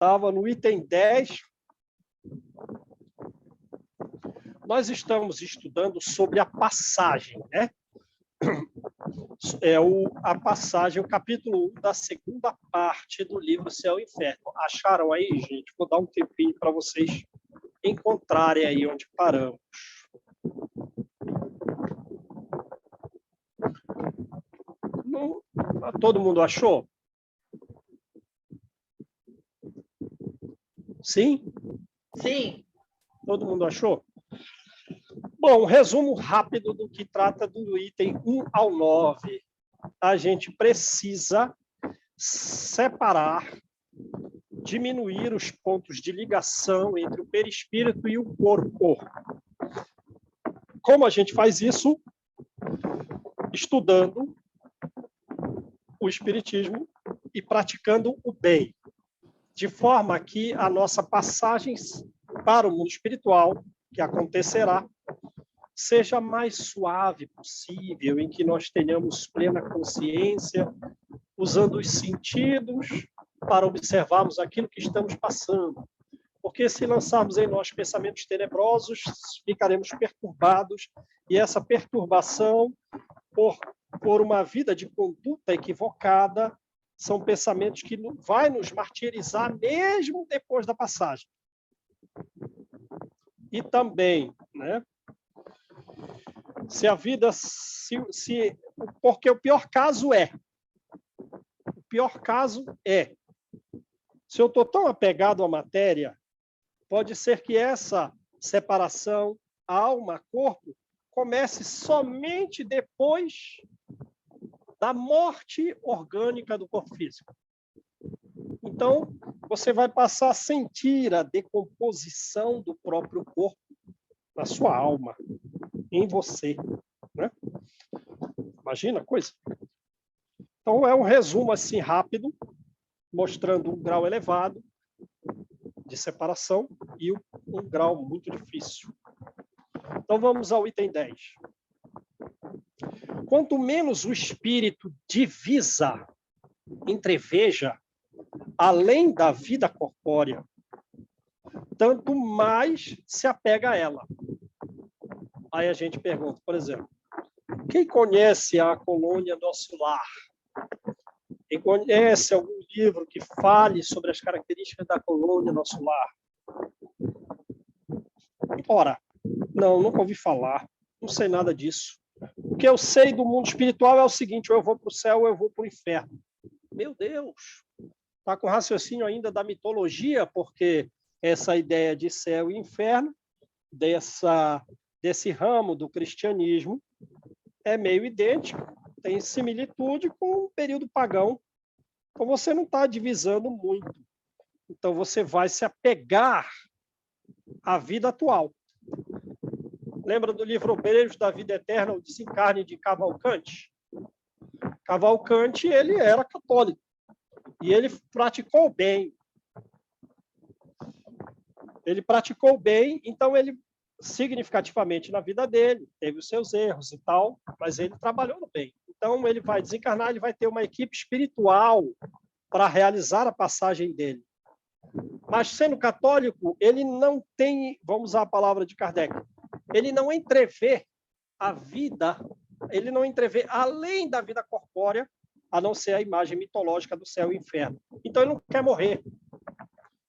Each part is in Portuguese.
estava no item 10. Nós estamos estudando sobre a passagem, né? A passagem, o capítulo 1 da segunda parte do livro Céu e Inferno. Acharam aí, gente? Vou dar um tempinho para vocês encontrarem aí onde paramos. Não, todo mundo achou? Sim? Sim. Todo mundo achou? Bom, resumo rápido do que trata do item 1 ao 9. A gente precisa separar, diminuir os pontos de ligação entre o perispírito e o corpo. Como a gente faz isso? Estudando o espiritismo e praticando o bem, de forma que a nossa passagem para o mundo espiritual, que acontecerá, seja mais suave possível, em que nós tenhamos plena consciência, usando os sentidos para observarmos aquilo que estamos passando. Porque se lançarmos em nós pensamentos tenebrosos, ficaremos perturbados, e essa perturbação, por uma vida de conduta equivocada, são pensamentos que vai nos martirizar mesmo depois da passagem. E também, né? Se a vida, porque o pior caso se eu estou tão apegado à matéria, pode ser que essa separação alma-corpo comece somente depois da morte orgânica do corpo físico. Então, você vai passar a sentir a decomposição do próprio corpo na sua alma, em você, né? Imagina a coisa. Então, é um resumo assim rápido, mostrando um grau elevado de separação e um grau muito difícil. Então, vamos ao item 10. Quanto menos o espírito divisa, entreveja, além da vida corpórea, tanto mais se apega a ela. Aí a gente pergunta, por exemplo, quem conhece a colônia Nosso Lar? Quem conhece algum livro que fale sobre as características da colônia Nosso Lar? Ora, não, nunca ouvi falar, não sei nada disso. O que eu sei do mundo espiritual é o seguinte, ou eu vou para o céu ou eu vou para o inferno. Meu Deus! Está com raciocínio ainda da mitologia, porque essa ideia de céu e inferno, desse ramo do cristianismo, é meio idêntico, tem similitude com o período pagão. Então, você não está divisando muito. Então, você vai se apegar à vida atual. Lembra do livro Obreiros da Vida Eterna, o Desencarne de Cavalcante? Cavalcante, ele era católico. E ele praticou o bem. Ele praticou o bem, então ele, significativamente na vida dele, teve os seus erros e tal, mas ele trabalhou no bem. Então, ele vai desencarnar, ele vai ter uma equipe espiritual para realizar a passagem dele. Mas, sendo católico, ele não tem, vamos usar a palavra de Kardec, ele não entrevê a vida, ele não entrevê além da vida corpórea, a não ser a imagem mitológica do céu e inferno. Então, ele não quer morrer.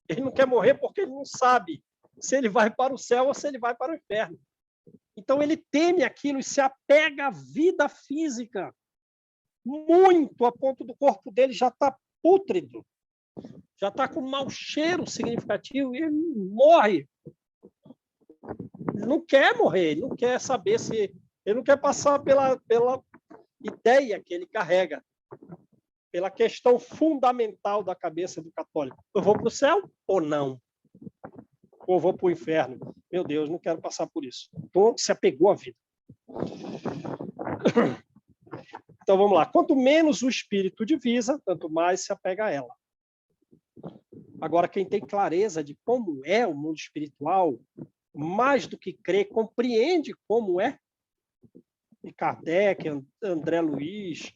Ele não quer morrer porque ele não sabe se ele vai para o céu ou se ele vai para o inferno. Então, ele teme aquilo e se apega à vida física muito, a ponto do corpo dele já está pútrido, já está com um mau cheiro significativo e ele morre. Ele não quer morrer, ele não quer saber se... Ele não quer passar pela ideia que ele carrega, pela questão fundamental da cabeça do católico. Eu vou para o céu ou não? Ou vou para o inferno? Meu Deus, não quero passar por isso. Então, se apegou à vida. Então, vamos lá. Quanto menos o espírito divisa, tanto mais se apega a ela. Agora, quem tem clareza de como é o mundo espiritual, mais do que crê, compreende como é. E Kardec, André Luiz,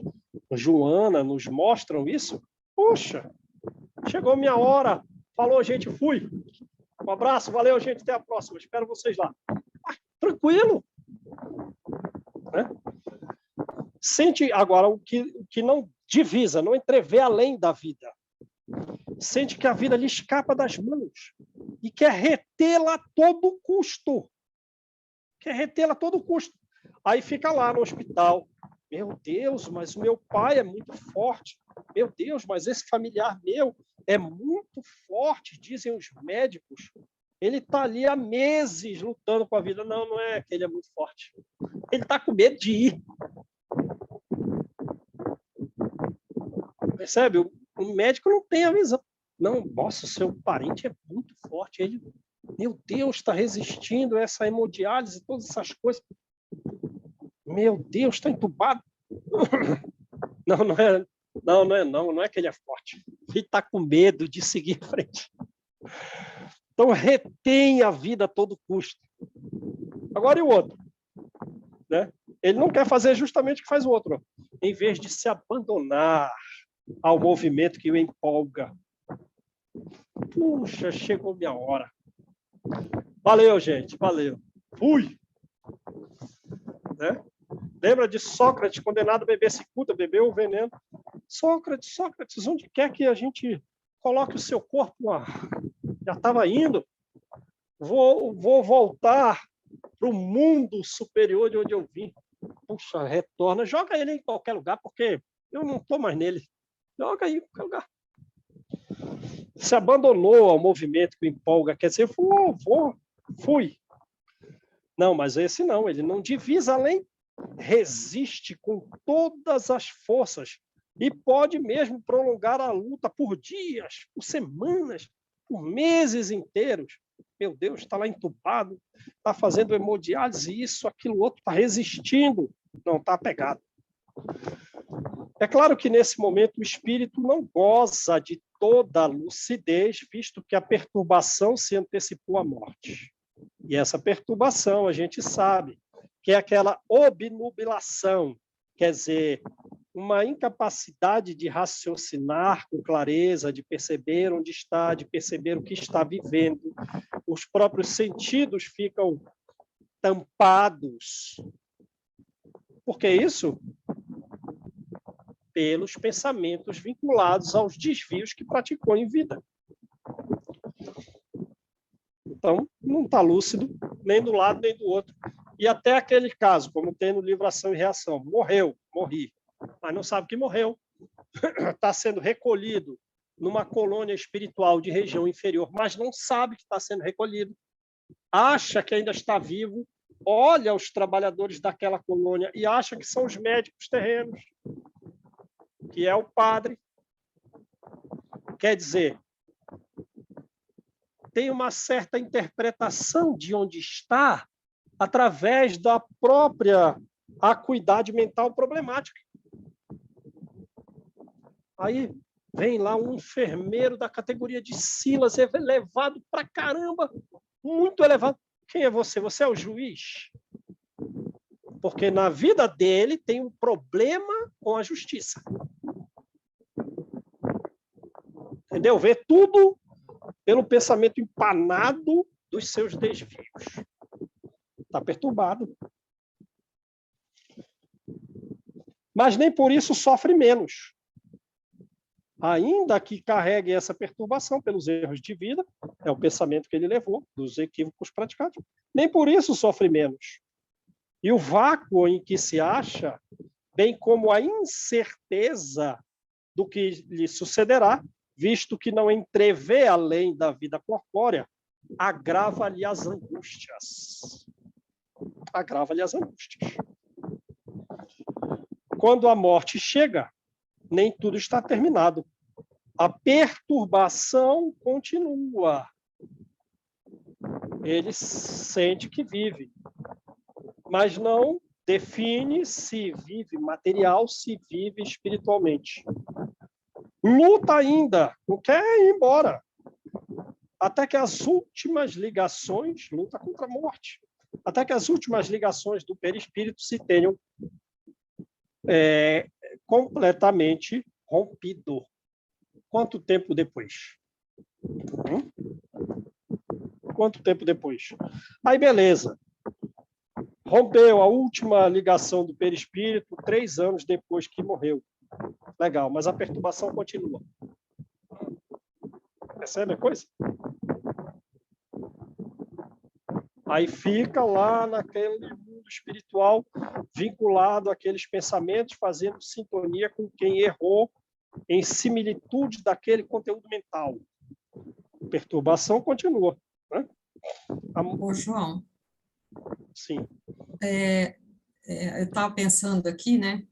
Joana nos mostram isso. Poxa, chegou minha hora. Falou, gente, fui. Um abraço, valeu, gente, até a próxima. Espero vocês lá. Tranquilo. Né? Sente agora o que não divisa, não entrevê além da vida. Sente que a vida lhe escapa das mãos e quer retê-la a todo custo. Quer retê-la a todo custo. Aí fica lá no hospital. Meu Deus, mas o meu pai é muito forte. Meu Deus, mas esse familiar meu é muito forte, dizem os médicos. Ele está ali há meses lutando com a vida. Não, não é que ele é muito forte. Ele está com medo de ir. Percebe? O médico não tem a visão. Não, nossa, seu parente é muito forte. Ele, meu Deus, está resistindo a essa hemodiálise, todas essas coisas. Meu Deus, está entubado. Não, não é. Não é que ele é forte. Ele está com medo de seguir em frente. Então, retém a vida a todo custo. Agora, e o outro? Né? Ele não quer fazer justamente o que faz o outro. Em vez de se abandonar ao movimento que o empolga. Puxa, chegou minha hora. Valeu, gente. Valeu. Fui. Né? Lembra de Sócrates, condenado a beber cicuta, bebeu o veneno. Sócrates, onde quer que a gente coloque o seu corpo? Já estava indo. Vou voltar para o mundo superior de onde eu vim. Puxa, retorna. Joga ele em qualquer lugar, porque eu não estou mais nele. Joga aí em qualquer lugar. Se abandonou ao movimento que o empolga. Quer dizer, fui. Não, mas esse não. Ele não divisa além. Resiste com todas as forças e pode mesmo prolongar a luta por dias, por semanas, por meses inteiros. Meu Deus, está lá entubado, está fazendo hemodiálise, isso, aquilo, outro, está resistindo, não está apegado. É claro que nesse momento o espírito não goza de toda a lucidez, visto que a perturbação se antecipou à morte. E essa perturbação, a gente sabe, que é aquela obnubilação, quer dizer, uma incapacidade de raciocinar com clareza, de perceber onde está, de perceber o que está vivendo. Os próprios sentidos ficam tampados. Por que isso? Pelos pensamentos vinculados aos desvios que praticou em vida. Então, não está lúcido, nem do lado, nem do outro. E até aquele caso, como tem no livro Ação e Reação, morri, mas não sabe que morreu. Está sendo recolhido numa colônia espiritual de região inferior, mas não sabe que está sendo recolhido. Acha que ainda está vivo, olha os trabalhadores daquela colônia e acha que são os médicos terrenos, que é o padre. Quer dizer, tem uma certa interpretação de onde está através da própria acuidade mental problemática. Aí vem lá um enfermeiro da categoria de Silas, elevado pra caramba, muito elevado. Quem é você? Você é o juiz? Porque na vida dele tem um problema com a justiça. Entendeu? Vê tudo pelo pensamento empanado dos seus desvios. Está perturbado. Mas nem por isso sofre menos. Ainda que carregue essa perturbação pelos erros de vida, é o pensamento que ele levou, dos equívocos praticados, nem por isso sofre menos. E o vácuo em que se acha, bem como a incerteza do que lhe sucederá, visto que não entrevê além da vida corpórea, agrava-lhe as angústias. Agrava-lhe as angústias. Quando a morte chega, nem tudo está terminado. A perturbação continua. Ele sente que vive, mas não define se vive material, se vive espiritualmente. Luta ainda, não quer ir embora. Até que as últimas ligações, luta contra a morte, até que as últimas ligações do perispírito se tenham completamente rompido. Quanto tempo depois? Quanto tempo depois? Aí, beleza. Rompeu a última ligação do perispírito 3 anos depois que morreu. Legal, mas a perturbação continua. Percebe a coisa? Aí fica lá naquele mundo espiritual, vinculado àqueles pensamentos, fazendo sintonia com quem errou em similitude daquele conteúdo mental. Perturbação continua. Né? Ô, João, Sim. Eu estava pensando aqui, né?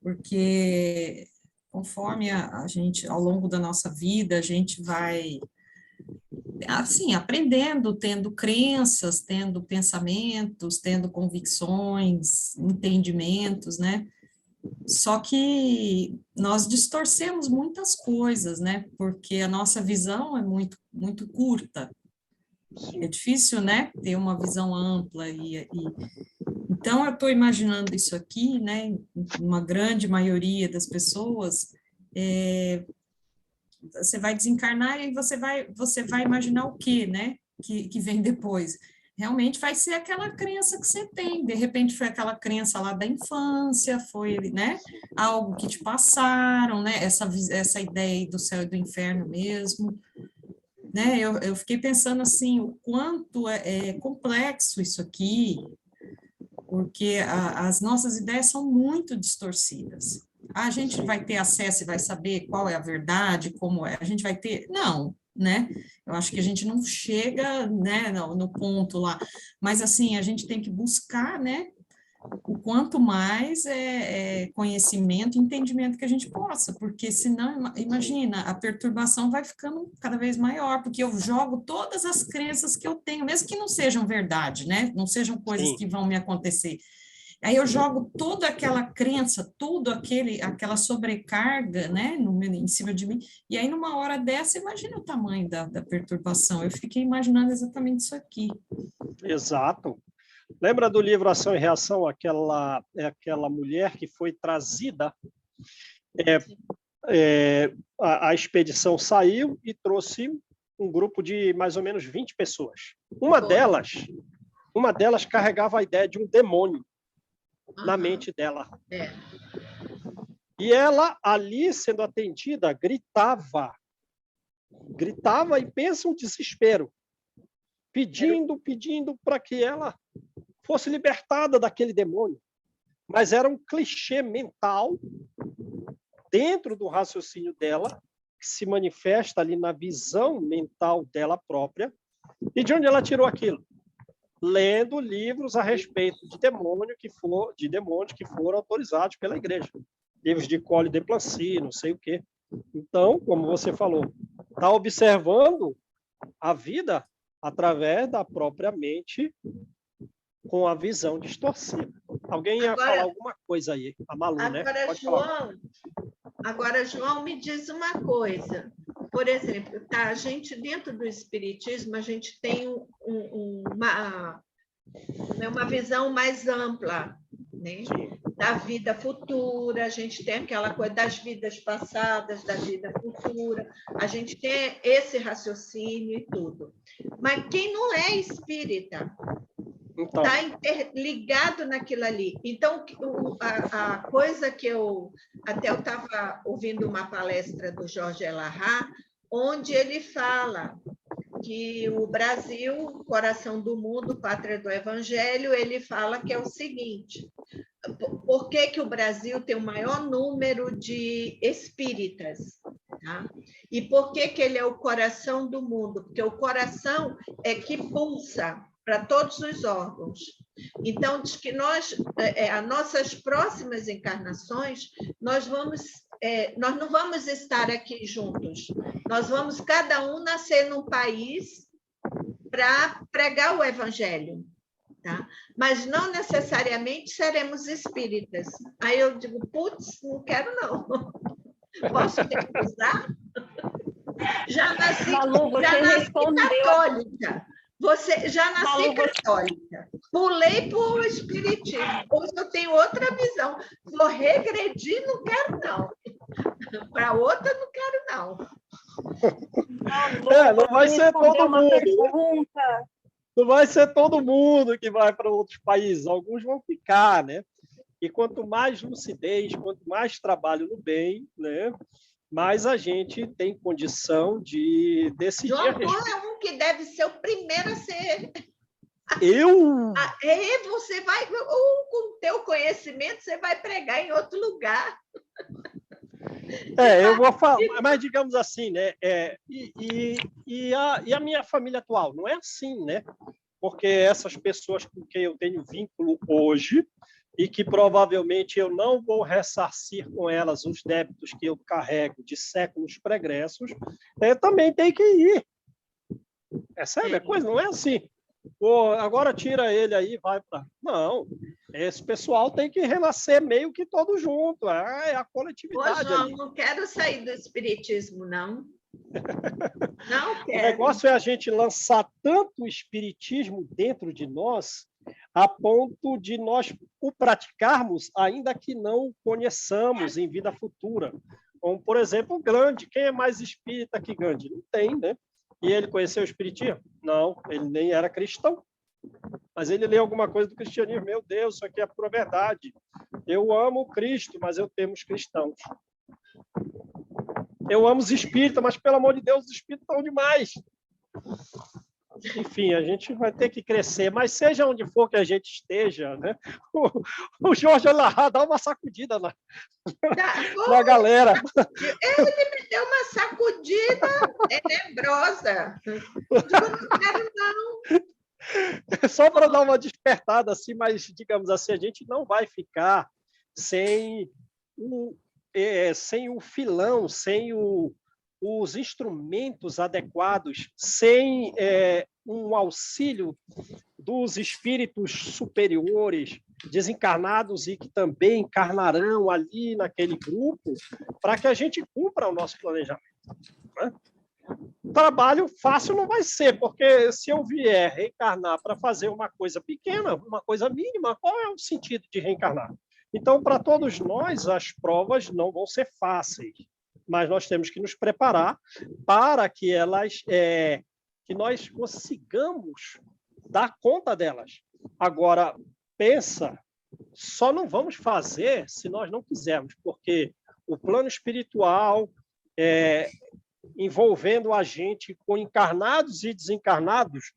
Porque conforme a gente, ao longo da nossa vida, a gente vai, assim, aprendendo, tendo crenças, tendo pensamentos, tendo convicções, entendimentos, né? Só que nós distorcemos muitas coisas, né? Porque a nossa visão é muito curta. Sim. É difícil, né? Ter uma visão ampla então, eu estou imaginando isso aqui, né? Uma grande maioria das pessoas, você vai desencarnar e você vai imaginar o quê, né? Que vem depois. Realmente vai ser aquela crença que você tem. De repente foi aquela crença lá da infância, foi, né? Algo que te passaram, né? Essa ideia aí do céu e do inferno mesmo. Né? Eu fiquei pensando assim, o quanto é complexo isso aqui, porque as nossas ideias são muito distorcidas. A gente vai ter acesso e vai saber qual é a verdade, como é, a gente vai ter... Não, né? Eu acho que a gente não chega, né, no ponto lá, mas assim, a gente tem que buscar, né, o quanto mais conhecimento, entendimento que a gente possa, porque senão, imagina, a perturbação vai ficando cada vez maior, porque eu jogo todas as crenças que eu tenho, mesmo que não sejam verdade, né? Não sejam coisas que vão me acontecer. Aí eu jogo toda aquela crença, aquela sobrecarga, né, em cima de mim, e aí numa hora dessa, imagina o tamanho da perturbação. Eu fiquei imaginando exatamente isso aqui. Exato. Lembra do livro Ação e Reação, aquela mulher que foi trazida, a expedição saiu e trouxe um grupo de mais ou menos 20 pessoas. Uma delas carregava a ideia de um demônio na mente dela. E ela, ali sendo atendida, gritava e pensa um desespero, pedindo para que ela fosse libertada daquele demônio. Mas era um clichê mental dentro do raciocínio dela, que se manifesta ali na visão mental dela própria. E de onde ela tirou aquilo? Lendo livros a respeito de demônios que foram autorizados pela igreja. Livros de Colle de Plancy, não sei o quê. Então, como você falou, está observando a vida através da própria mente com a visão distorcida. Alguém ia falar alguma coisa aí? A Malu, né? Agora, João, me diz uma coisa. Por exemplo, a gente, dentro do Espiritismo, a gente tem uma visão mais ampla, né? Da vida futura, a gente tem aquela coisa das vidas passadas, da vida futura, a gente tem esse raciocínio e tudo. Mas quem não é espírita está interligado naquilo ali. Então, a coisa que eu estava ouvindo uma palestra do Jorge Elahá, onde ele fala que o Brasil, coração do mundo, pátria do Evangelho, ele fala que é o seguinte: por que o Brasil tem o maior número de espíritas? Tá? E por que ele é o coração do mundo? Porque o coração é que pulsa para todos os órgãos. Então, diz que as nossas próximas encarnações, nós não vamos estar aqui juntos. Nós vamos, cada um, nascer num país para pregar o Evangelho. Tá? Mas não necessariamente seremos espíritas. Aí eu digo, putz, não quero não. Posso recusar? Já nasci católica. Já nasci católica. Pulei para o espiritismo. Hoje eu tenho outra visão. Vou regredir, não quero não. Para outra, não quero, não. Não vai ser todo mundo. Pergunta. Não vai ser todo mundo que vai para outros países. Alguns vão ficar, né? E quanto mais lucidez, quanto mais trabalho no bem, né? Mais a gente tem condição de decidir. João Paulo é um que deve ser o primeiro a ser. Eu? Você vai, ou com o teu conhecimento, você vai pregar em outro lugar. Eu vou falar, mas digamos assim, né? E a minha família atual? Não é assim, né? Porque essas pessoas com quem eu tenho vínculo hoje, e que provavelmente eu não vou ressarcir com elas os débitos que eu carrego de séculos pregressos, também tem que ir. Sabe a coisa? Não é assim. Pô, agora tira ele aí e vai para... Não, esse pessoal tem que renascer meio que todo junto. É a coletividade. Ô, João, ali. não quero sair do espiritismo, não. Não quero. O negócio é a gente lançar tanto o espiritismo dentro de nós a ponto de nós o praticarmos, ainda que não o conheçamos em vida futura. Como, por exemplo, Gandhi. Quem é mais espírita que Gandhi? Não tem, né? E ele conheceu o espiritismo? Não, ele nem era cristão. Mas ele leu alguma coisa do cristianismo. Meu Deus, isso aqui é pura verdade. Eu amo Cristo, mas eu temo os cristãos. Eu amo os espíritas, mas, pelo amor de Deus, os espíritas estão demais. Enfim, a gente vai ter que crescer, mas seja onde for que a gente esteja, né? O Jorge Alahá dá uma sacudida na galera. Ele me deu uma sacudida tenebrosa. Eu não quero, não. Só para dar uma despertada, assim, mas, digamos assim, a gente não vai ficar sem o filão, sem os instrumentos adequados, sem um auxílio dos espíritos superiores, desencarnados e que também encarnarão ali naquele grupo, para que a gente cumpra o nosso planejamento. Né? Trabalho fácil não vai ser, porque se eu vier reencarnar para fazer uma coisa pequena, uma coisa mínima, qual é o sentido de reencarnar? Então, para todos nós, as provas não vão ser fáceis, mas nós temos que nos preparar para que que nós consigamos dar conta delas. Agora, pensa, só não vamos fazer se nós não quisermos, porque o plano espiritual, envolvendo a gente com encarnados e desencarnados,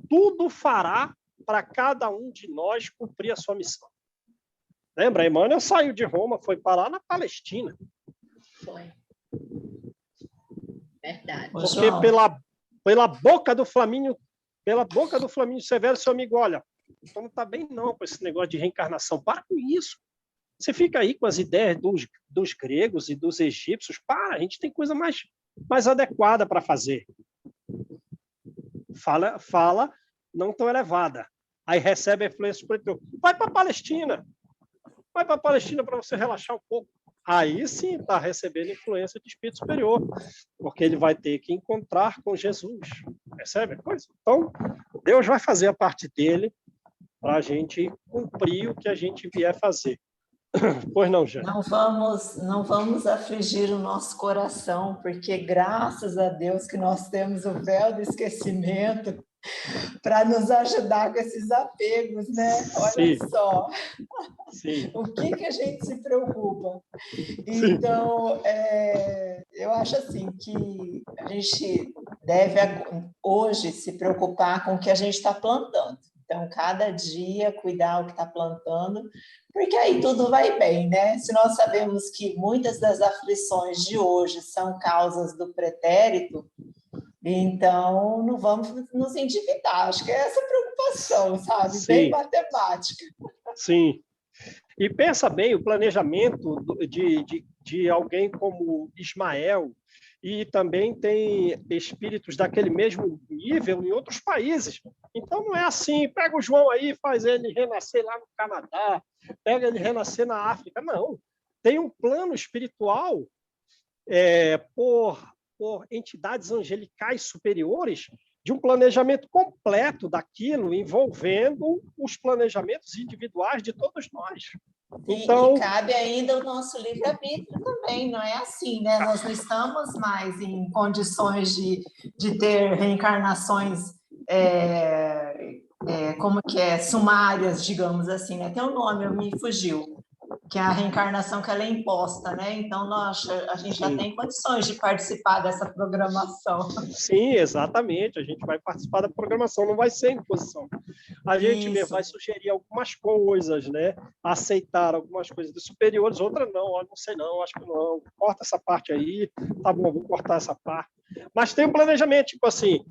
tudo fará para cada um de nós cumprir a sua missão. Lembra, Emmanuel saiu de Roma, foi parar na Palestina. Foi. Verdade. Porque pela boca do Flamínio Severo, seu amigo, olha, então não está bem não com esse negócio de reencarnação. Para com isso. Você fica aí com as ideias dos gregos e dos egípcios. A gente tem coisa mais adequada para fazer. Fala não tão elevada. Aí recebe a influência espiritual. Vai para a Palestina. Vai para a Palestina para você relaxar um pouco. Aí sim está recebendo influência de espírito superior, porque ele vai ter que encontrar com Jesus. Percebe a coisa? Então, Deus vai fazer a parte dele para a gente cumprir o que a gente vier fazer. Pois não, Jane? Não vamos afligir o nosso coração, porque graças a Deus que nós temos o véu do esquecimento para nos ajudar com esses apegos, né? Olha Sim. só. Sim. O que a gente se preocupa. Então, eu acho assim que a gente deve hoje se preocupar com o que a gente está plantando. Então, cada dia cuidar o que está plantando, porque aí tudo vai bem, né? Se nós sabemos que muitas das aflições de hoje são causas do pretérito, então não vamos nos endividar. Acho que é essa a preocupação, sabe? Sim. Bem matemática. Sim. E pensa bem, o planejamento de alguém como Ismael, e também tem espíritos daquele mesmo nível em outros países. Então, não é assim, pega o João aí, faz ele renascer lá no Canadá, pega ele renascer na África. Não, tem um plano espiritual por entidades angelicais superiores, de um planejamento completo daquilo, envolvendo os planejamentos individuais de todos nós. Então, e cabe ainda o nosso livre-arbítrio também, não é assim, né? Nós não estamos mais em condições de ter reencarnações, como que é, sumárias, digamos assim, né? Tem um nome, me fugiu, que é a reencarnação que ela é imposta, né? Então, a gente já tem condições de participar dessa programação. sim, exatamente. A gente vai participar da programação, não vai ser imposição. A gente mesmo vai sugerir algumas coisas, né? Aceitar algumas coisas dos superiores, outras não. Não sei não, acho que não. Corta essa parte aí. Tá bom, vou cortar essa parte. Mas tem um planejamento, tipo assim,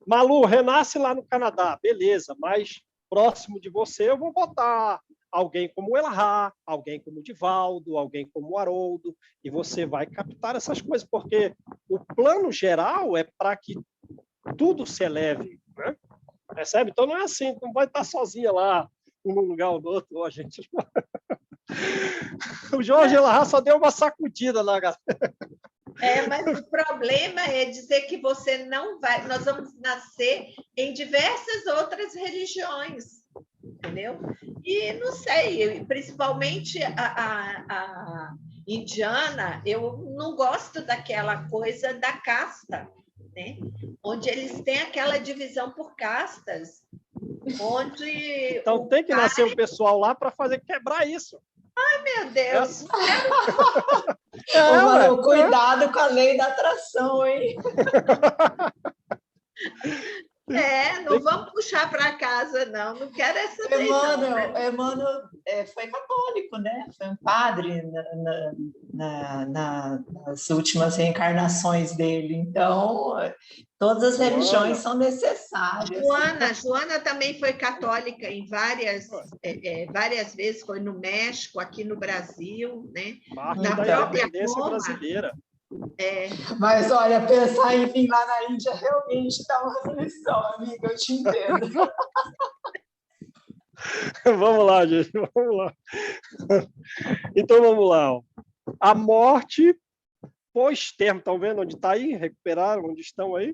Malu, renasce lá no Canadá, beleza, mas próximo de você eu vou botar alguém como o Elahá, alguém como o Divaldo, alguém como o Haroldo, e você vai captar essas coisas, porque o plano geral é para que tudo se eleve, né? Percebe? Então não é assim, não vai estar sozinha lá, um num lugar ou no outro, ó, gente. O Jorge Elahá só deu uma sacudida na galera. Mas o problema é dizer que você não vai. Nós vamos nascer em diversas outras religiões, entendeu? E não sei, principalmente a indiana, eu não gosto daquela coisa da casta, né? Onde eles têm aquela divisão por castas, onde. Então tem que nascer um pessoal lá para fazer quebrar isso. Ai, meu Deus! Malu, cuidado com a lei da atração, hein? Não vamos puxar para casa, não. Não quero essa lei, não. Emmanuel foi católico, né? Foi um padre nas últimas reencarnações dele. Então, todas as religiões são necessárias. Joana também foi católica em várias vezes, foi no México, aqui no Brasil, né? Na própria independência brasileira. Mas, olha, pensar em vir lá na Índia realmente dá uma aflição, amiga, eu te entendo. Vamos lá, gente, vamos lá. Então, vamos lá. Ó. A morte pós-termo, estão vendo onde está aí? Recuperaram onde estão aí?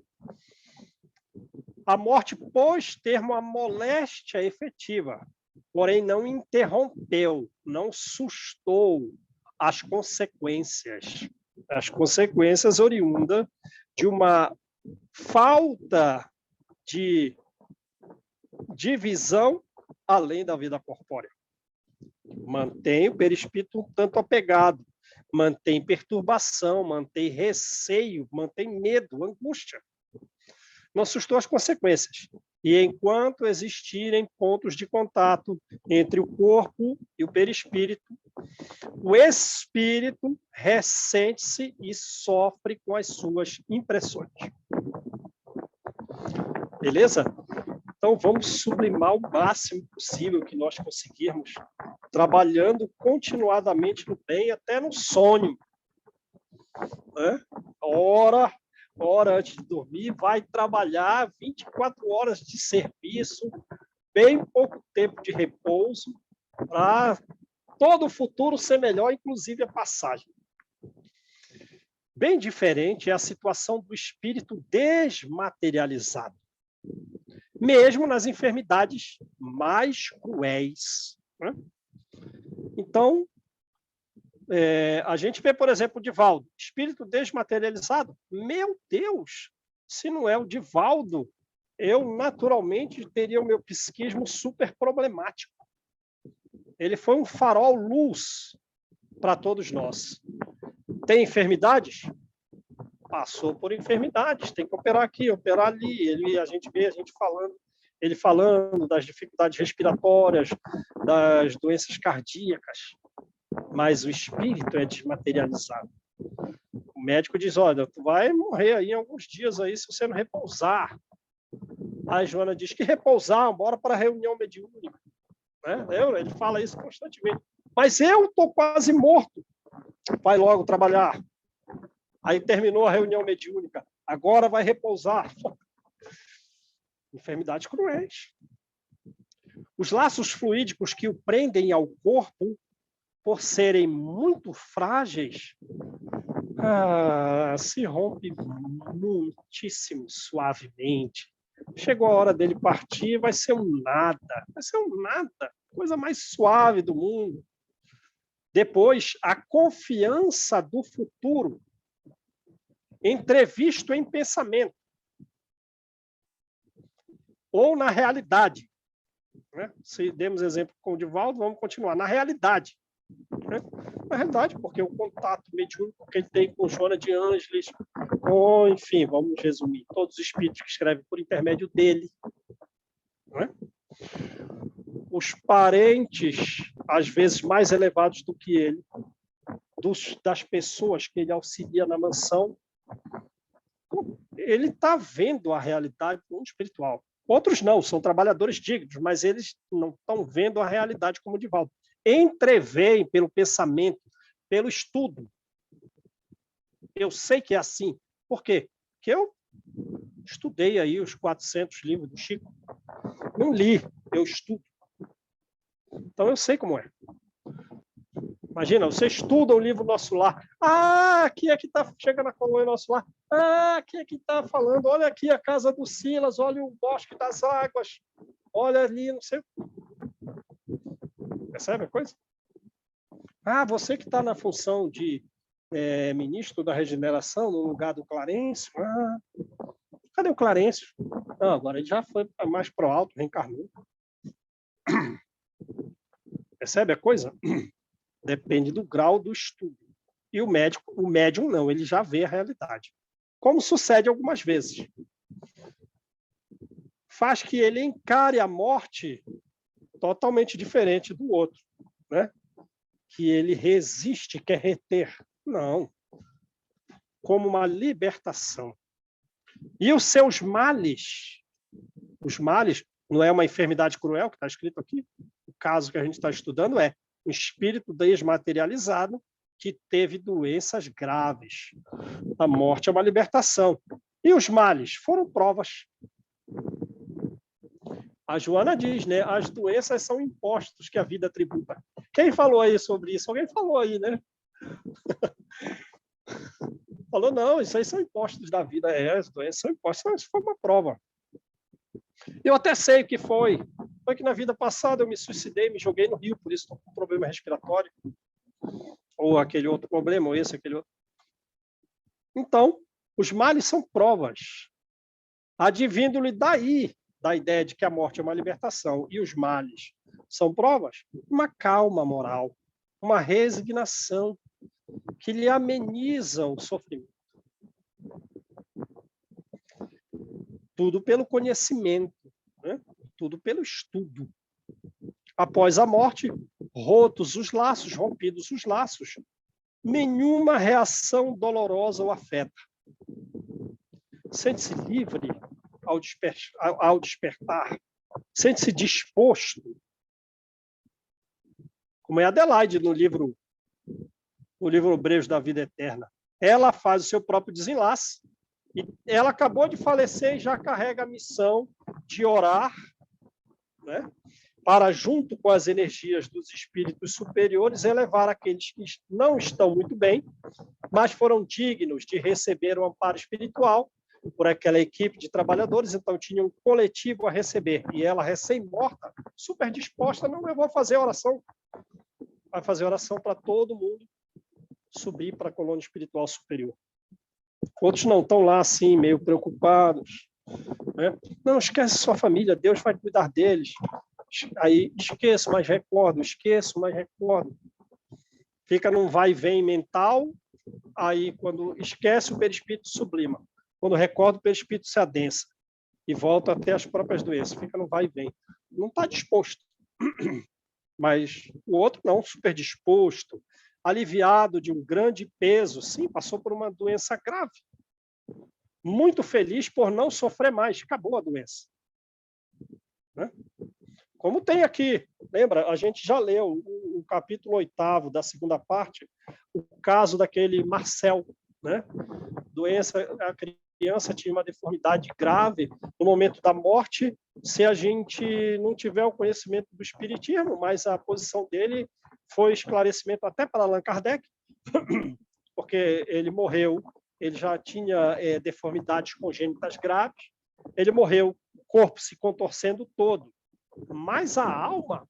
A morte pós-termo, a moléstia efetiva, porém não interrompeu, não sustou as consequências. As consequências oriundas de uma falta de divisão além da vida corpórea. Mantém o perispírito um tanto apegado, mantém perturbação, mantém receio, mantém medo, angústia. Não sustou as consequências. E enquanto existirem pontos de contato entre o corpo e o perispírito, o espírito ressente-se e sofre com as suas impressões. Beleza? Então, vamos sublimar o máximo possível que nós conseguirmos, trabalhando continuadamente no bem, até no sonho. Né? Hora antes de dormir, vai trabalhar 24 horas de serviço, bem pouco tempo de repouso, para todo o futuro ser melhor, inclusive a passagem. Bem diferente é a situação do espírito desmaterializado, mesmo nas enfermidades mais cruéis. Né? Então, a gente vê, por exemplo, o Divaldo, espírito desmaterializado. Meu Deus, se não é o Divaldo, eu naturalmente teria o meu psiquismo super problemático. Ele foi um farol luz para todos nós. Tem enfermidades? Passou por enfermidades, tem que operar aqui, operar ali. A gente vê ele falando das dificuldades respiratórias, das doenças cardíacas, mas o espírito é desmaterializado. O médico diz, olha, tu vai morrer aí em alguns dias aí se você não repousar. A Joana diz que repousar, bora para a reunião mediúnica. Né? Ele fala isso constantemente. Mas eu estou quase morto. Vai logo trabalhar. Aí terminou a reunião mediúnica. Agora vai repousar. Enfermidades cruéis. Os laços fluídicos que o prendem ao corpo, por serem muito frágeis, se rompe muitíssimo suavemente. Chegou a hora dele partir, vai ser um nada. Vai ser um nada. Coisa mais suave do mundo. Depois, a confiança do futuro, entrevisto em pensamento, ou na realidade. Né? Se demos exemplo com o Divaldo, vamos continuar. Na realidade. Né? Na realidade, porque o contato mediúnico que ele tem com Joana de Ângeles, com, enfim, vamos resumir, todos os espíritos que escrevem por intermédio dele. Né? Os parentes, às vezes mais elevados do que ele, das pessoas que ele auxilia na mansão, ele está vendo a realidade do mundo espiritual. Outros não, são trabalhadores dignos, mas eles não estão vendo a realidade como Divaldo. Entreveem pelo pensamento, pelo estudo. Eu sei que é assim. Por quê? Porque eu estudei aí os 400 livros do Chico. Não li, eu estudo. Então eu sei como é. Imagina, você estuda o livro Nosso Lar. Ah, aqui é que está, chega na colônia Nosso Lar. Ah, aqui é que está falando. Olha aqui a casa do Silas, olha o Bosque das Águas. Olha ali, não sei. Percebe a coisa? Ah, você que está na função de ministro da regeneração, no lugar do Clarencio. Ah, cadê o Clarencio? Não, agora ele já foi mais pro alto, reencarnou. Percebe a coisa? Depende do grau do estudo. E o médium não, ele já vê a realidade. Como sucede algumas vezes. Faz que ele encare a morte totalmente diferente do outro, né? Que ele resiste, quer reter. Não. Como uma libertação. E os seus males, os males, não é uma enfermidade cruel, que está escrito aqui, o caso que a gente está estudando é um espírito desmaterializado que teve doenças graves. A morte é uma libertação. E os males foram provas. A Joana diz, né? As doenças são impostos que a vida tributa. Quem falou aí sobre isso? Alguém falou aí, né? Falou, não, isso aí são impostos da vida. As doenças são impostos. Isso foi uma prova. Eu até sei o que foi. Foi que na vida passada eu me suicidei, me joguei no rio, por isso estou com um problema respiratório. Ou aquele outro problema, ou esse, aquele outro. Então, os males são provas. Advindo-lhe daí, da ideia de que a morte é uma libertação e os males são provas, uma calma moral, uma resignação que lhe ameniza o sofrimento. Tudo pelo conhecimento, né? Tudo pelo estudo. Após a morte, rotos os laços, rompidos os laços, nenhuma reação dolorosa o afeta. Sente-se livre ao despertar, sente-se disposto, como é Adelaide no livro Brejos da Vida Eterna. Ela faz o seu próprio desenlace, e ela acabou de falecer e já carrega a missão de orar, né, para, junto com as energias dos espíritos superiores, elevar aqueles que não estão muito bem, mas foram dignos de receber o amparo espiritual por aquela equipe de trabalhadores, então tinha um coletivo a receber. E ela, recém-morta, super disposta, não, eu vou fazer oração. Vai fazer oração para todo mundo subir para a colônia espiritual superior. Outros não estão lá, assim, meio preocupados. Né? Não, esquece sua família, Deus vai cuidar deles. Aí, esqueço, mas recordo, esqueço, mas recordo. Fica num vai e vem mental, aí, quando esquece, o perispírito sublima. Quando recorda, o perispírito se adensa e volta até as próprias doenças. Fica no vai e vem. Não está disposto. Mas o outro não, super disposto, aliviado de um grande peso. Sim, passou por uma doença grave. Muito feliz por não sofrer mais. Acabou a doença. Né? Como tem aqui, lembra? A gente já leu o capítulo 8º da segunda parte, o caso daquele Marcel, né? Doença, a criança tinha uma deformidade grave no momento da morte. Se a gente não tiver o conhecimento do espiritismo, mas a posição dele foi esclarecimento até para Allan Kardec, porque ele morreu, ele já tinha deformidades congênitas graves, ele morreu, o corpo se contorcendo todo, mas a alma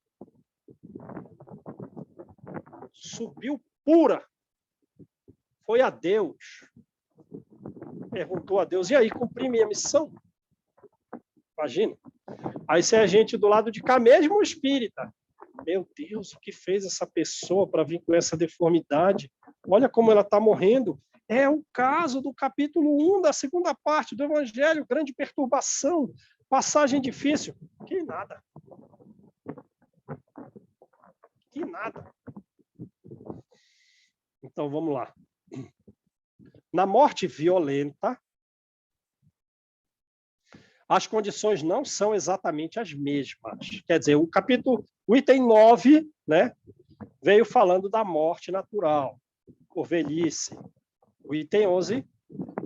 subiu pura. Foi a Deus. Perguntou a Deus, e aí, cumpri minha missão? Imagina. Aí se a gente do lado de cá, mesmo espírita. Meu Deus, o que fez essa pessoa para vir com essa deformidade? Olha como ela está morrendo. É o caso do capítulo 1 da segunda parte do Evangelho, grande perturbação, passagem difícil. Que nada. Que nada. Então, vamos lá. Na morte violenta, as condições não são exatamente as mesmas. Quer dizer, o item 9, né, veio falando da morte natural, por velhice. O item 11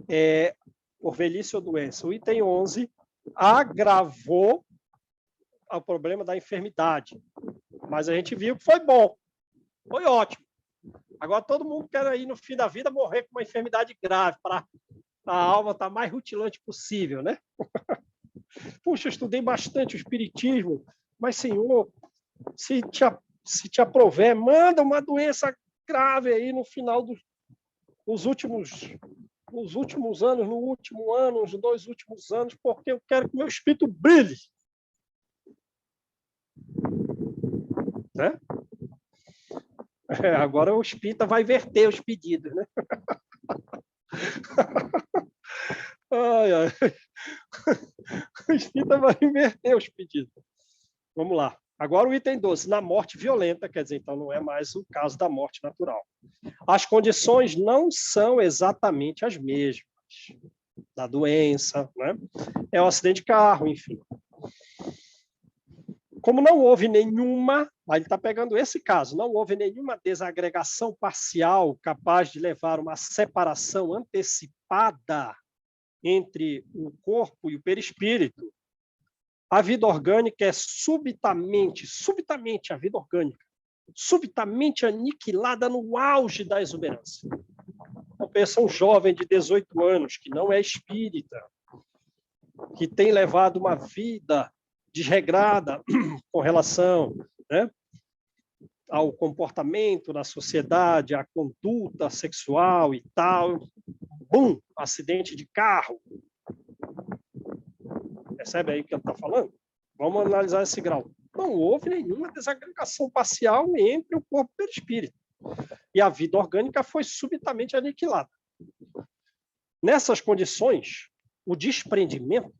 é por velhice ou doença. O item 11 agravou o problema da enfermidade. Mas a gente viu que foi bom, foi ótimo. Agora todo mundo quer aí, no fim da vida, morrer com uma enfermidade grave, para a alma estar mais rutilante possível, né? Puxa, eu estudei bastante o espiritismo, mas, Senhor, se te aprover, manda uma doença grave aí no final dos últimos anos, no último ano, nos 2 últimos anos, porque eu quero que meu espírito brilhe. Né? Agora o espírita vai verter os pedidos, né? Ai, ai. O espírita vai inverter os pedidos. Vamos lá. Agora o item 12, na morte violenta, quer dizer, então não é mais o caso da morte natural. As condições não são exatamente as mesmas da doença, né? É um acidente de carro, enfim. Como não houve nenhuma, aí ele está pegando esse caso, não houve nenhuma desagregação parcial capaz de levar uma separação antecipada entre o corpo e o perispírito, a vida orgânica é subitamente a vida orgânica, subitamente aniquilada no auge da exuberância. Então, pensa um jovem de 18 anos que não é espírita, que tem levado uma vida desregrada com relação, né, ao comportamento na sociedade, à conduta sexual e tal. Bum! Acidente de carro. Percebe aí o que ele está falando? Vamos analisar esse grau. Não houve nenhuma desagregação parcial entre o corpo e o perispírito. E a vida orgânica foi subitamente aniquilada. Nessas condições, o desprendimento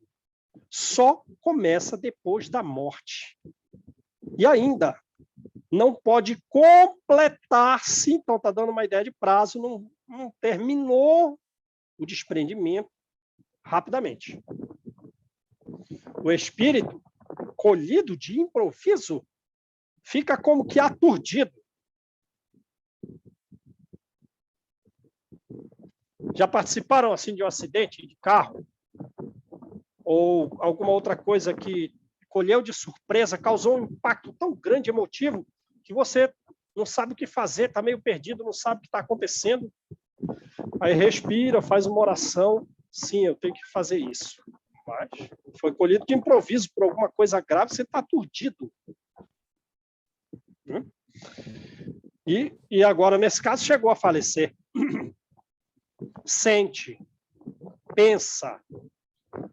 só começa depois da morte. E ainda não pode completar-se, então está dando uma ideia de prazo, não terminou o desprendimento rapidamente. O espírito, colhido de improviso, fica como que aturdido. Já participaram assim de um acidente de carro? Ou alguma outra coisa que colheu de surpresa, causou um impacto tão grande, emotivo, que você não sabe o que fazer, está meio perdido, não sabe o que está acontecendo. Aí respira, faz uma oração. Sim, eu tenho que fazer isso. Mas foi colhido de improviso por alguma coisa grave, você está aturdido. E agora, nesse caso, chegou a falecer. Sente, pensa,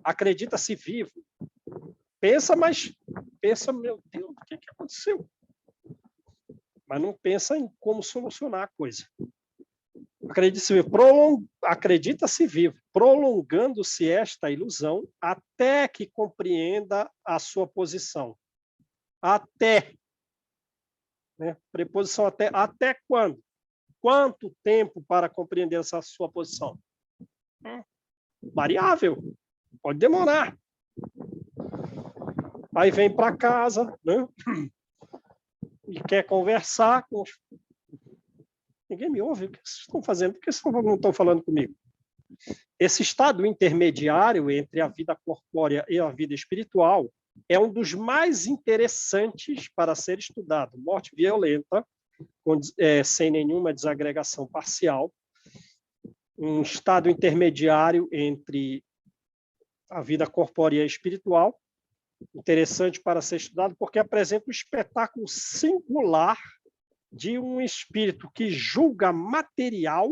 acredita-se vivo. Pensa, mas pensa, meu Deus, o que aconteceu? Mas não pensa em como solucionar a coisa. Acredita-se vivo, prolongando-se esta ilusão até que compreenda a sua posição. Até. Né? Preposição até. Até quando? Quanto tempo para compreender essa sua posição? Variável. Pode demorar. Aí vem para casa, né? E quer conversar com os... Ninguém me ouve? O que vocês estão fazendo? Por que vocês não estão falando comigo? Esse estado intermediário entre a vida corpórea e a vida espiritual é um dos mais interessantes para ser estudado. Morte violenta, sem nenhuma desagregação parcial, um estado intermediário entre a vida corpórea e a espiritual, interessante para ser estudado, porque apresenta um espetáculo singular de um espírito que julga material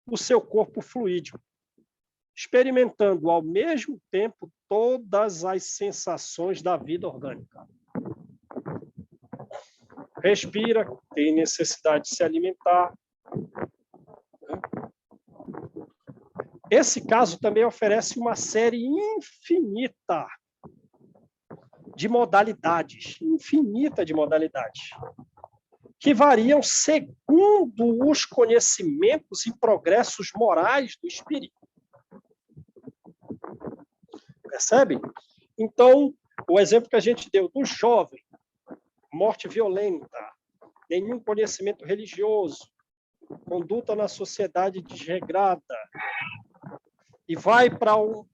o seu corpo fluídico, experimentando ao mesmo tempo todas as sensações da vida orgânica. Respira, tem necessidade de se alimentar. Esse caso também oferece uma série infinita de modalidades, que variam segundo os conhecimentos e progressos morais do espírito. Percebe? Então, o exemplo que a gente deu do jovem, morte violenta, nenhum conhecimento religioso, conduta na sociedade desregrada, e vai para um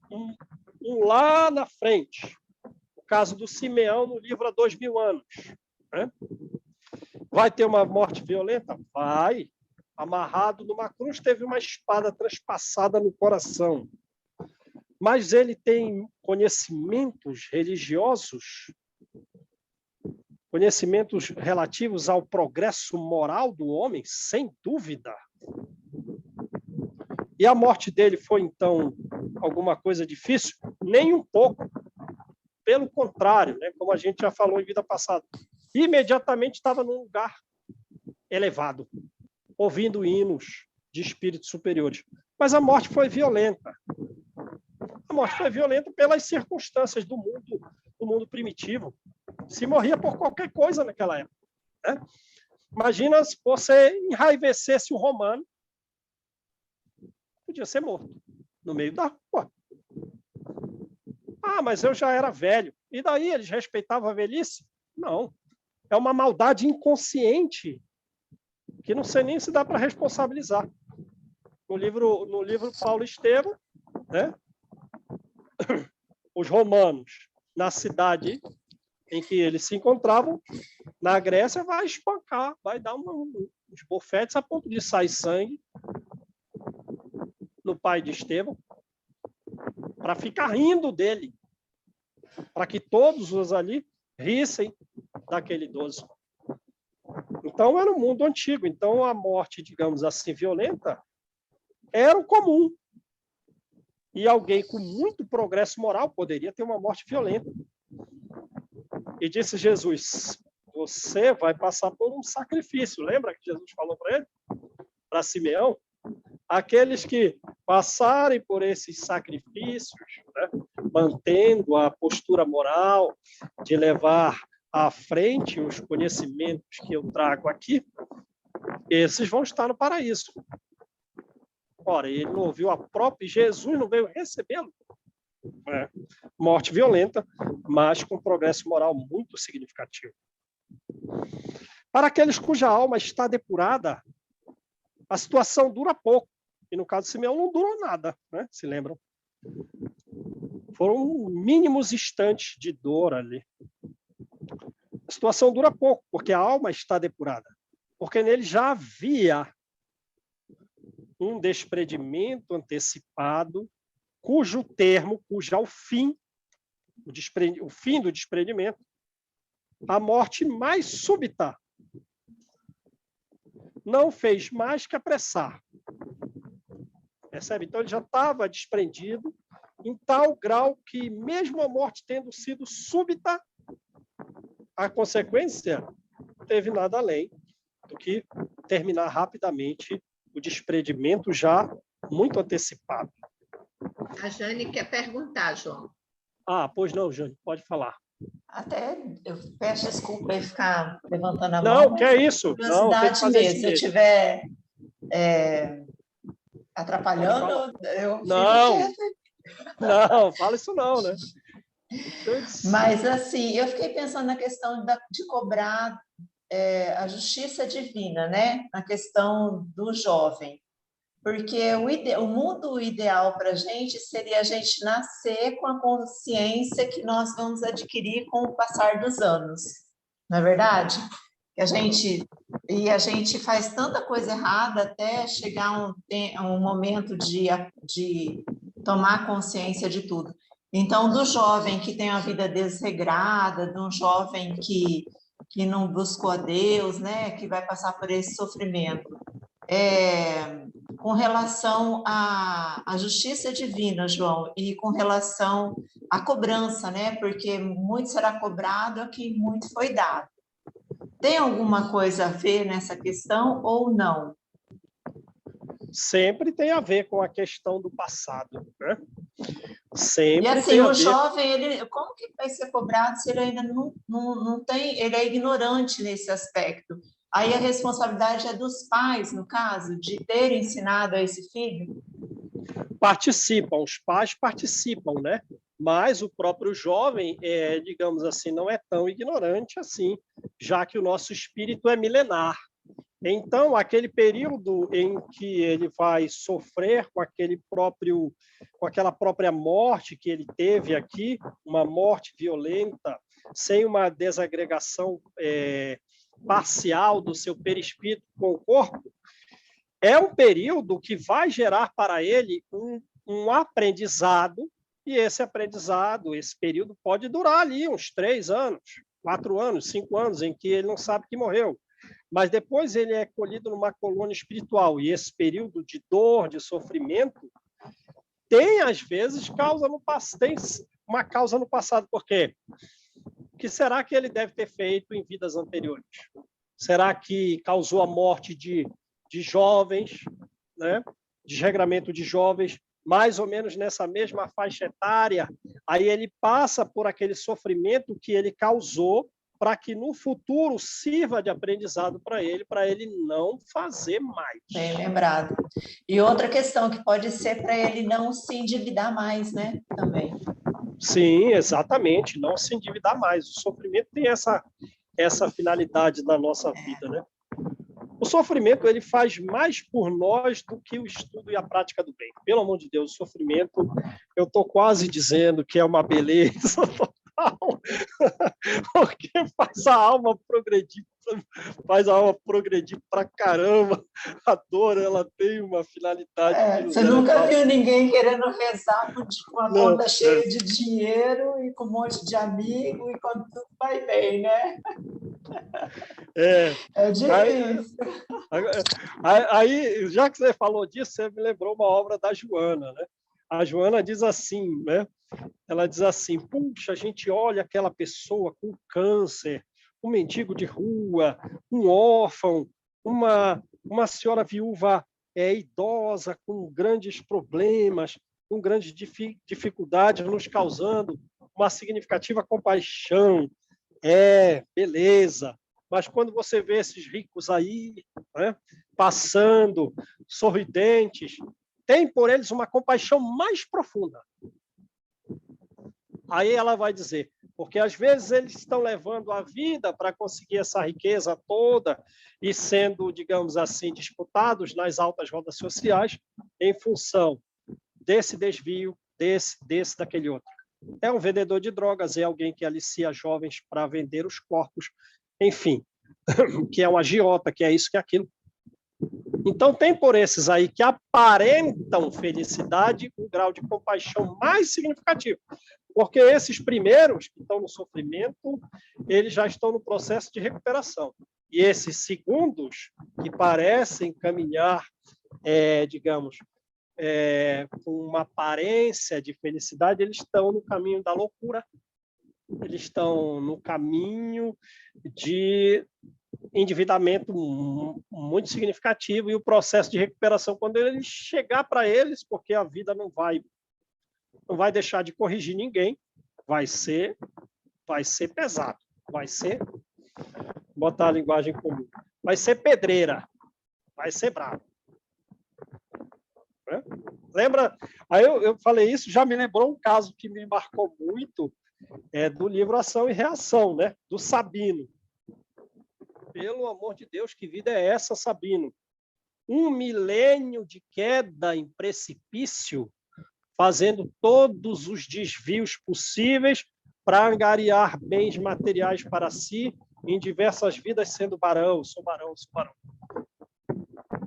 lá na frente, o caso do Simeão no livro Há 2000 anos, né? Vai ter uma morte violenta? Vai. Amarrado numa cruz, teve uma espada transpassada no coração. Mas ele tem conhecimentos religiosos, conhecimentos relativos ao progresso moral do homem, sem dúvida. E a morte dele foi, então, alguma coisa difícil? Nem um pouco. Pelo contrário, né? Como a gente já falou em vida passada, imediatamente estava num lugar elevado, ouvindo hinos de espíritos superiores. Mas a morte foi violenta. A morte foi violenta pelas circunstâncias do mundo primitivo. Se morria por qualquer coisa naquela época, né? Imagina se você enraivecesse um romano, podia ser morto no meio da rua. Ah, mas eu já era velho. E daí eles respeitavam a velhice? Não. É uma maldade inconsciente que não sei nem se dá para responsabilizar. No livro Paulo Estevam, né? Os romanos, na cidade em que eles se encontravam, na Grécia, vai espancar, vai dar uns bofetes a ponto de sair sangue no pai de Estevão, para ficar rindo dele, para que todos os ali rissem daquele idoso. Então, era um mundo antigo. Então, a morte, digamos assim, violenta, era o comum. E alguém com muito progresso moral poderia ter uma morte violenta. E disse Jesus, você vai passar por um sacrifício. Lembra que Jesus falou para ele? Para Simeão? Aqueles que passarem por esses sacrifícios, né, mantendo a postura moral de levar à frente os conhecimentos que eu trago aqui, esses vão estar no paraíso. Ora, ele não ouviu a própria, Jesus não veio recebê-lo. Morte violenta, mas com progresso moral muito significativo. Para aqueles cuja alma está depurada, a situação dura pouco. E no caso de Simeão não durou nada, né? Se lembram? Foram mínimos instantes de dor ali. A situação dura pouco, porque a alma está depurada. Porque nele já havia um desprendimento antecipado, cujo o fim do desprendimento, a morte mais súbita, não fez mais que apressar. Percebe? Então, ele já estava desprendido em tal grau que, mesmo a morte tendo sido súbita, a consequência não teve nada além do que terminar rapidamente o desprendimento já muito antecipado. A Jane quer perguntar, João. Ah, pois não, Jane, pode falar. Até eu peço desculpa aí ficar levantando a Não, mão. que é isso. Não, tem que fazer mesmo. Se eu estiver atrapalhando, eu não, fico quieto. Não, fala isso não, né? Mas, assim, eu fiquei pensando na questão de cobrar a justiça divina, né? Na questão do jovem. Porque o mundo ideal para a gente seria a gente nascer com a consciência que nós vamos adquirir com o passar dos anos. Não é verdade? A gente faz tanta coisa errada até chegar um momento de tomar consciência de tudo. Então, do jovem que tem uma vida desregrada, de um jovem que que não buscou a Deus, né, que vai passar por esse sofrimento. Com relação à justiça divina, João, e com relação à cobrança, né, porque muito será cobrado a quem muito foi dado. Tem alguma coisa a ver nessa questão ou não? Sempre tem a ver com a questão do passado, né? Sempre E assim, tem a o ver. jovem, ele, como que vai ser cobrado se ele ainda não tem, ele é ignorante nesse aspecto? Aí a responsabilidade é dos pais, no caso, de ter ensinado a esse filho? Participam, os pais participam, né? Mas o próprio jovem, digamos assim, não é tão ignorante assim, já que o nosso espírito é milenar. Então, aquele período em que ele vai sofrer com aquela própria morte que ele teve aqui, uma morte violenta, sem uma desagregação parcial do seu perispírito com o corpo, é um período que vai gerar para ele um aprendizado, e esse aprendizado, esse período pode durar ali uns 3 anos, 4 anos, 5 anos, em que ele não sabe que morreu. Mas depois ele é colhido numa colônia espiritual, e esse período de dor, de sofrimento, tem, às vezes, tem uma causa no passado. Por quê? O que será que ele deve ter feito em vidas anteriores? Será que causou a morte de jovens, né? Desregramento de jovens, mais ou menos nessa mesma faixa etária? Aí ele passa por aquele sofrimento que ele causou, para que no futuro sirva de aprendizado para ele não fazer mais. Bem lembrado. E outra questão que pode ser para ele não se endividar mais, né? Também. Sim, exatamente, não se endividar mais. O sofrimento tem essa finalidade na nossa vida, né? O sofrimento, ele faz mais por nós do que o estudo e a prática do bem. Pelo amor de Deus, o sofrimento, eu estou quase dizendo que é uma beleza total, porque faz a alma progredir pra caramba. A dor, ela tem uma finalidade. Você nunca viu ninguém querendo rezar com a conta cheia de dinheiro e com um monte de amigo e quando tudo vai bem, né? É difícil. Aí, já que você falou disso, você me lembrou uma obra da Joana, né? A Joana diz assim, né? Ela diz assim: puxa, a gente olha aquela pessoa com câncer, um mendigo de rua, um órfão, uma senhora viúva idosa com grandes problemas, com grandes dificuldades, nos causando uma significativa compaixão. Beleza. Mas quando você vê esses ricos aí, né, passando, sorridentes, tem por eles uma compaixão mais profunda. Aí ela vai dizer, porque às vezes eles estão levando a vida para conseguir essa riqueza toda e sendo, digamos assim, disputados nas altas rodas sociais em função desse desvio, daquele outro. É um vendedor de drogas, é alguém que alicia jovens para vender os corpos, enfim, que é um agiota, que é isso, que é aquilo. Então, tem por esses aí que aparentam felicidade um grau de compaixão mais significativo. Porque esses primeiros que estão no sofrimento, eles já estão no processo de recuperação. E esses segundos, que parecem caminhar, digamos, com uma aparência de felicidade, eles estão no caminho da loucura, eles estão no caminho de endividamento muito significativo, e o processo de recuperação, quando ele chegar para eles, porque a vida não vai deixar de corrigir ninguém, vai ser pesado, vai ser, botar a linguagem comum, vai ser pedreira, vai ser bravo. Lembra? Aí eu falei isso, já me lembrou um caso que me marcou muito, do livro Ação e Reação, né? Do Sabino. Pelo amor de Deus, que vida é essa, Sabino? 1 milênio de queda em precipício, fazendo todos os desvios possíveis para angariar bens materiais para si, em diversas vidas, sendo barão, sou barão, sou barão.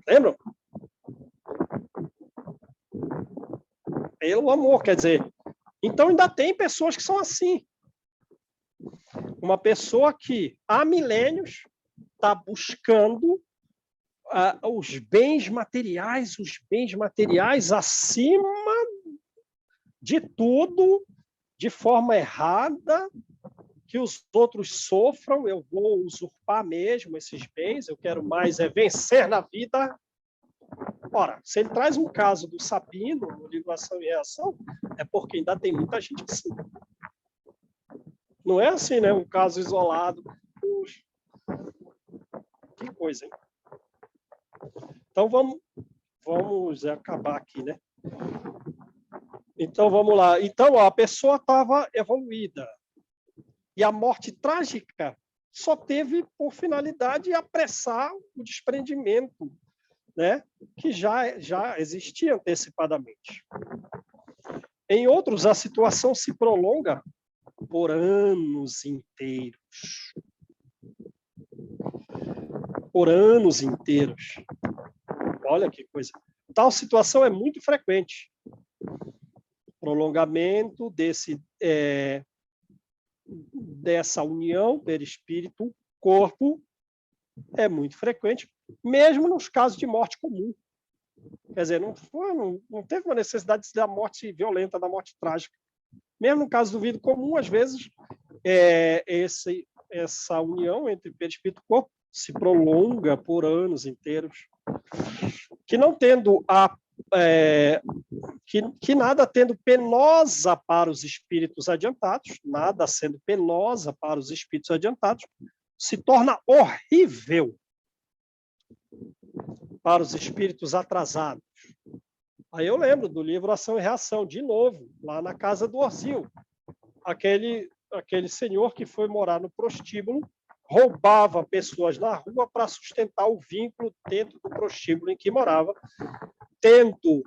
Lembram? Pelo amor, quer dizer. Então, ainda tem pessoas que são assim. Uma pessoa que há milênios está buscando os bens materiais acima de tudo, de forma errada, que os outros sofram, eu vou usurpar mesmo esses bens, eu quero mais vencer na vida. Ora, se ele traz um caso do Sabino, no livro Ação e Reação, é porque ainda tem muita gente assim. Não é assim, né? Um caso isolado. Puxa, que coisa, hein? Então, vamos acabar aqui, né? Então, vamos lá. Então, a pessoa estava evoluída. E a morte trágica só teve por finalidade apressar o desprendimento, né? Que já existia antecipadamente. Em outros, a situação se prolonga por anos inteiros. Por anos inteiros. Olha que coisa. Tal situação é muito frequente. Prolongamento dessa união perispírito-corpo é muito frequente, mesmo nos casos de morte comum. Quer dizer, não teve uma necessidade da morte violenta, da morte trágica. Mesmo no caso do vida comum, às vezes, essa união entre perispírito e corpo se prolonga por anos inteiros. Que não tendo que nada tendo penosa para os espíritos adiantados, nada sendo penosa para os espíritos adiantados, se torna horrível para os espíritos atrasados. Aí eu lembro do livro Ação e Reação, de novo, lá na casa do Orzil. Aquele senhor que foi morar no prostíbulo, roubava pessoas na rua para sustentar o vínculo dentro do prostíbulo em que morava, tendo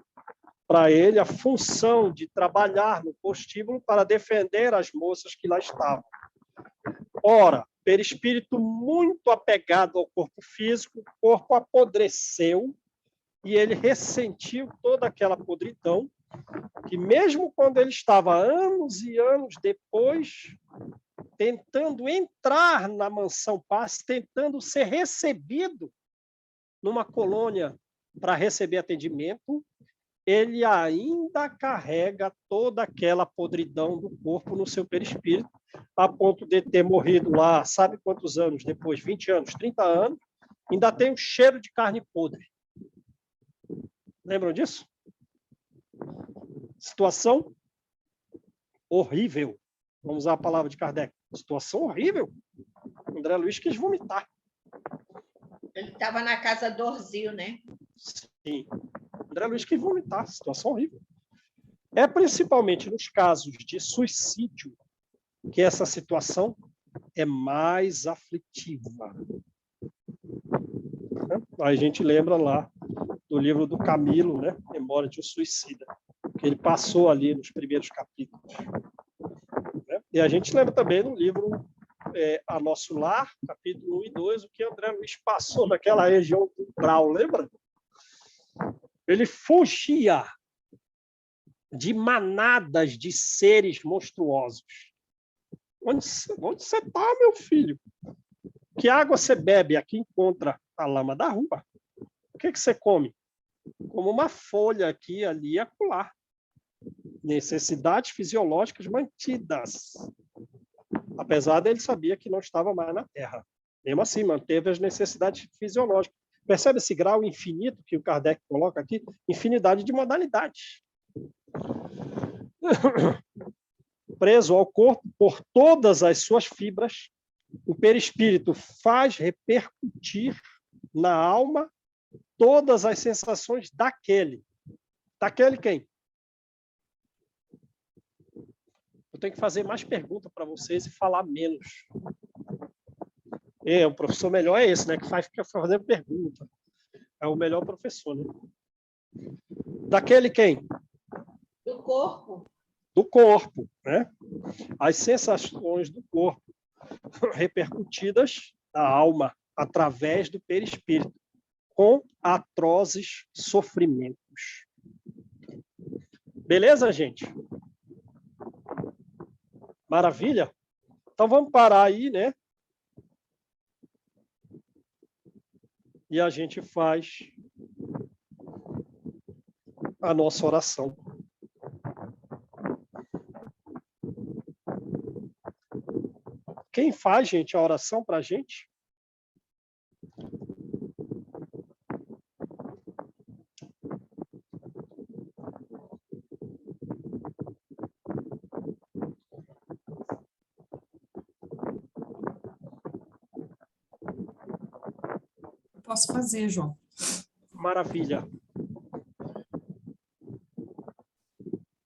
para ele a função de trabalhar no prostíbulo para defender as moças que lá estavam. Ora, perispírito muito apegado ao corpo físico, o corpo apodreceu e ele ressentiu toda aquela podridão, que mesmo quando ele estava anos e anos depois tentando entrar na mansão Paz, tentando ser recebido numa colônia para receber atendimento, ele ainda carrega toda aquela podridão do corpo no seu perispírito, a ponto de ter morrido lá, sabe quantos anos depois? 20 anos, 30 anos, ainda tem um cheiro de carne podre. Lembram disso? Situação horrível. Vamos usar a palavra de Kardec. Situação horrível. André Luiz quis vomitar. Ele estava na casa do Orzil, né? Sim. André Luiz quis vomitar. Situação horrível. É principalmente nos casos de suicídio que essa situação é mais aflitiva. A gente lembra lá do livro do Camilo, né? Memória de um Suicida, que ele passou ali nos primeiros capítulos. E a gente lembra também no livro A Nosso Lar, capítulo 1 e 2, o que André Luiz passou naquela região do Brau, lembra? Ele fugia de manadas de seres monstruosos. Onde você está, meu filho? Que água você bebe? Aqui encontra a lama da rua. O que você come? Como uma folha aqui, ali e acolá. Necessidades fisiológicas mantidas. Apesar dele sabia que não estava mais na Terra. Mesmo assim, manteve as necessidades fisiológicas. Percebe esse grau infinito que o Kardec coloca aqui? Infinidade de modalidades. Preso ao corpo por todas as suas fibras, o perispírito faz repercutir na alma todas as sensações daquele. Daquele quem? Eu tenho que fazer mais perguntas para vocês e falar menos. O professor melhor é esse, né? Que fica fazendo pergunta. É o melhor professor, né? Daquele quem? Do corpo. Do corpo, né? As sensações do corpo repercutidas na alma através do perispírito, com atrozes sofrimentos. Beleza, gente? Maravilha? Então, vamos parar aí, né? E a gente faz a nossa oração. Quem faz, gente, a oração para a gente? Posso fazer, João. Maravilha.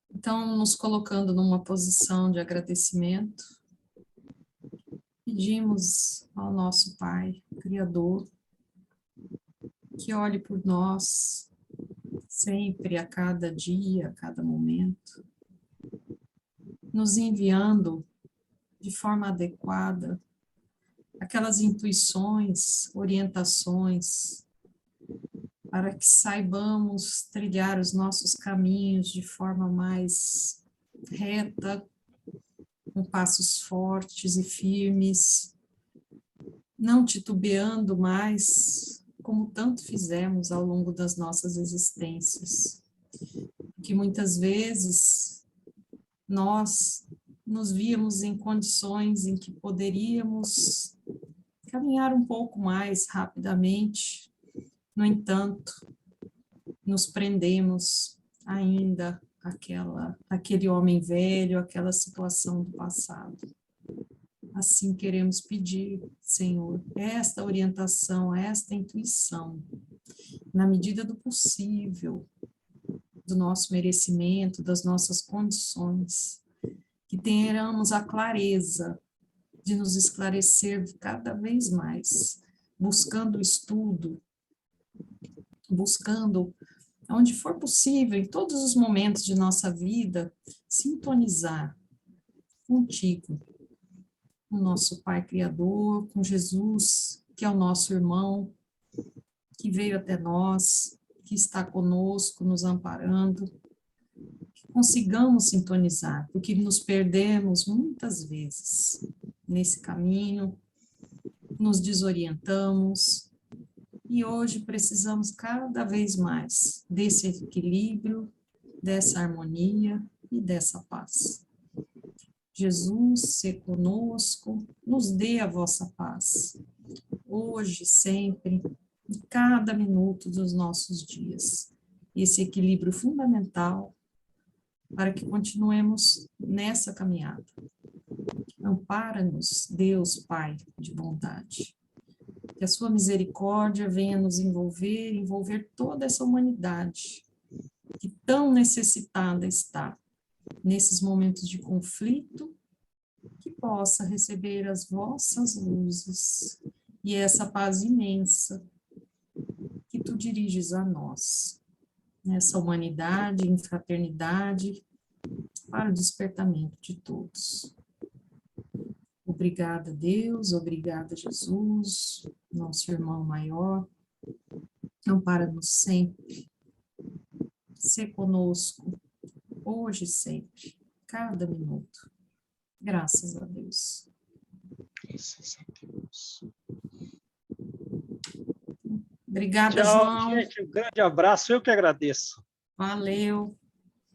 Então, nos colocando numa posição de agradecimento, pedimos ao nosso Pai, Criador, que olhe por nós sempre, a cada dia, a cada momento, nos enviando de forma adequada aquelas intuições, orientações, para que saibamos trilhar os nossos caminhos de forma mais reta, com passos fortes e firmes, não titubeando mais, como tanto fizemos ao longo das nossas existências. Que muitas vezes nós nos víamos em condições em que poderíamos caminhar um pouco mais rapidamente, no entanto, nos prendemos ainda àquele homem velho, àquela situação do passado. Assim queremos pedir, Senhor, esta orientação, esta intuição, na medida do possível, do nosso merecimento, das nossas condições, que tenhamos a clareza de nos esclarecer cada vez mais, buscando o estudo, buscando, onde for possível, em todos os momentos de nossa vida, sintonizar contigo, com o nosso Pai Criador, com Jesus, que é o nosso irmão, que veio até nós, que está conosco, nos amparando, que consigamos sintonizar, porque nos perdemos muitas vezes nesse caminho, nos desorientamos, e hoje precisamos cada vez mais desse equilíbrio, dessa harmonia e dessa paz. Jesus, se conosco, nos dê a vossa paz, hoje, sempre, em cada minuto dos nossos dias. Esse equilíbrio fundamental para que continuemos nessa caminhada. Ampara-nos, Deus Pai de bondade. Que a sua misericórdia venha nos envolver toda essa humanidade que tão necessitada está nesses momentos de conflito, que possa receber as vossas luzes e essa paz imensa que tu diriges a nós, nessa humanidade, em fraternidade, para o despertamento de todos. Obrigada, Deus, obrigada, Jesus, nosso irmão maior, ampara-nos sempre, se conosco, hoje e sempre, cada minuto. Graças a Deus. Graças a Deus. Obrigada, Tchau, João. gente. Um grande abraço. Eu que agradeço. Valeu.